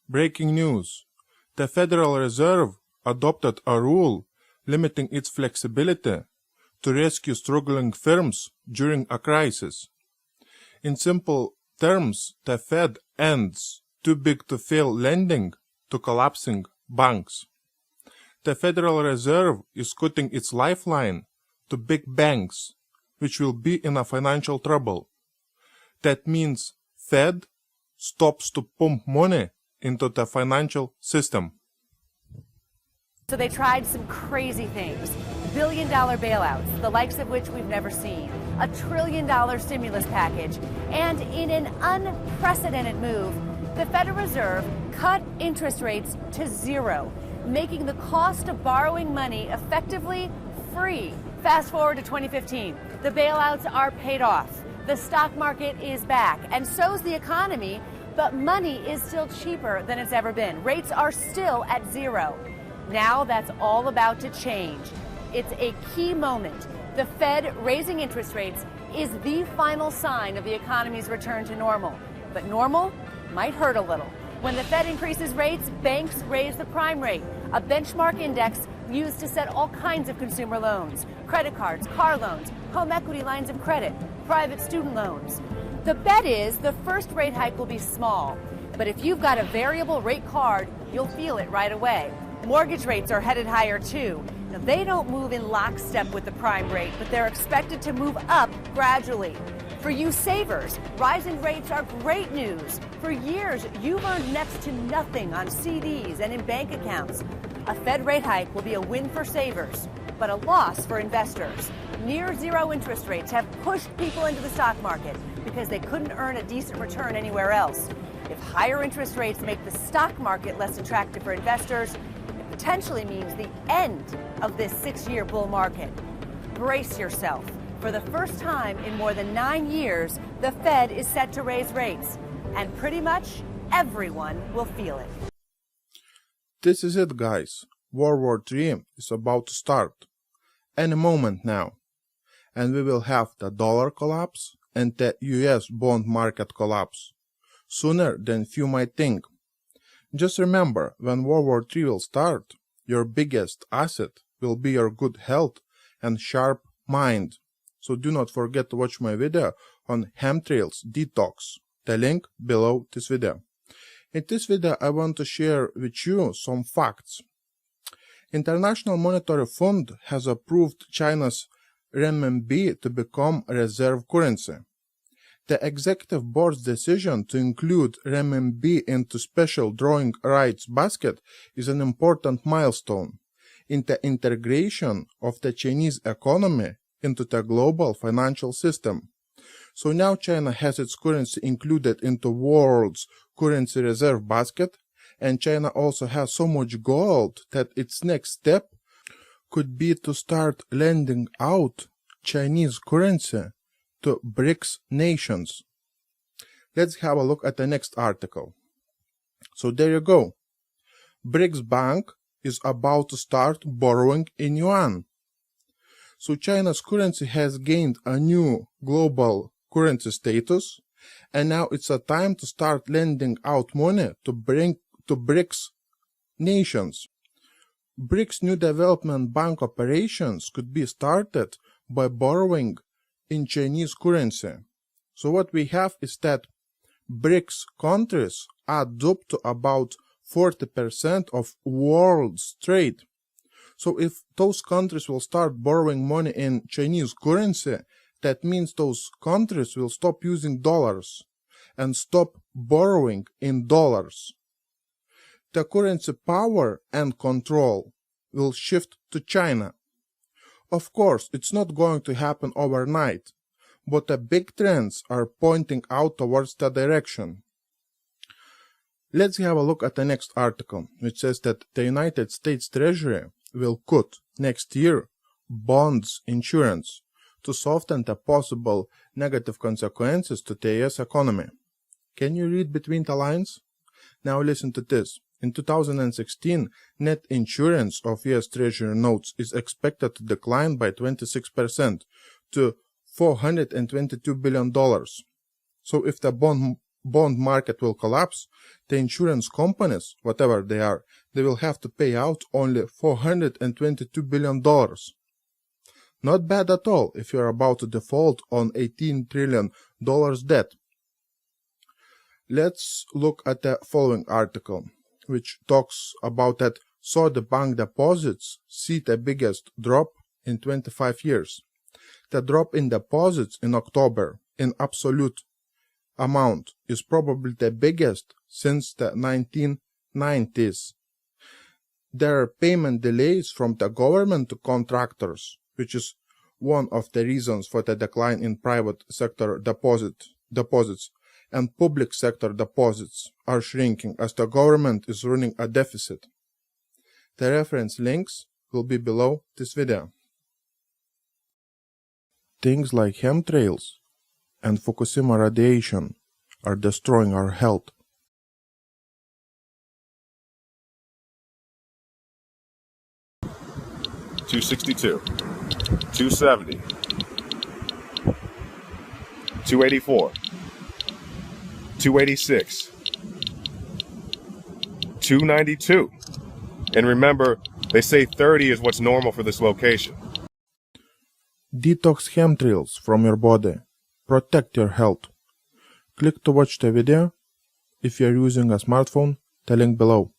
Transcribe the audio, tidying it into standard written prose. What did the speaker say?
Breaking news. The Federal Reserve adopted a rule limiting its flexibility to rescue struggling firms during a crisis. In simple terms, the Fed ends too big to fail lending to collapsing banks. The Federal Reserve is cutting its lifeline to big banks, which will be in a financial trouble. That means Fed stops to pump money into the financial system. So they tried some crazy things. Billion-dollar bailouts, the likes of which we've never seen. A trillion-dollar stimulus package. And in an unprecedented move, the Federal Reserve cut interest rates to zero, making the cost of borrowing money effectively free. Fast forward to 2015. The bailouts are paid off. The stock market is back, and so's the economy, but money is still cheaper than it's ever been. Rates are still at zero. Now that's all about to change. It's a key moment. The Fed raising interest rates is the final sign of the economy's return to normal. But normal might hurt a little. When the Fed increases rates, banks raise the prime rate, a benchmark index used to set all kinds of consumer loans, credit cards, car loans, home equity lines of credit, private student loans. The bet is the first rate hike will be small, but if you've got a variable rate card, you'll feel it right away. Mortgage rates are headed higher too. Now, they don't move in lockstep with the prime rate, but they're expected to move up gradually. For you savers, rising rates are great news. For years, you've earned next to nothing on CDs and in bank accounts. A Fed rate hike will be a win for savers, but a loss for investors. Near zero interest rates have pushed people into the stock market because they couldn't earn a decent return anywhere else. If higher interest rates make the stock market less attractive for investors, it potentially means the end of this 6-year bull market. Brace yourself. For the first time in more than 9 years, the Fed is set to raise rates, and pretty much everyone will feel it. This is it, guys. World War III is about to start. Any moment now. And we will have the dollar collapse and the US bond market collapse. Sooner than few might think. Just remember, when World War III will start, your biggest asset will be your good health and sharp mind. So do not forget to watch my video on chemtrails detox, the link below this video. In this video, I want to share with you some facts. International Monetary Fund has approved China's renminbi to become a reserve currency. The executive board's decision to include renminbi into special drawing rights basket is an important milestone in the integration of the Chinese economy into the global financial system. So now China has its currency included into world's currency reserve basket, and China also has so much gold that its next step could be to start lending out Chinese currency to BRICS nations. Let's have a look at the next article. So there you go. BRICS Bank is about to start borrowing in Yuan. So China's currency has gained a new global currency status, and now it's a time to start lending out money to BRICS nations. BRICS New Development Bank operations could be started by borrowing in Chinese currency. So what we have is that BRICS countries add up to about 40% of world's trade. So if those countries will start borrowing money in Chinese currency, that means those countries will stop using dollars and stop borrowing in dollars. The currency power and control will shift to China. Of course, it's not going to happen overnight, but the big trends are pointing out towards that direction. Let's have a look at the next article, which says that the United States Treasury will cut next year bonds insurance to soften the possible negative consequences to the US economy. Can you read between the lines? Now listen to this. In 2016, net insurance of US Treasury notes is expected to decline by 26% to $422 billion. So if the bond bond market will collapse, the insurance companies, whatever they are, they will have to pay out only $422 billion. Not bad at all if you're about to default on $18 trillion debt. Let's look at the following article, which talks about that so the bank deposits see the biggest drop in 25 years. The drop in deposits in October in absolute amount is probably the biggest since the 1990s. There are payment delays from the government to contractors, which is one of the reasons for the decline in private sector deposits, and public sector deposits are shrinking as the government is running a deficit. The reference links will be below this video. Things like chemtrails and Fukushima radiation are destroying our health. $262, $270, $284, $286, $292. And remember, they say 30 is what's normal for this location. Detox chemtrails from your body. Protect your health. Click to watch the video. If you are using a smartphone, the link below.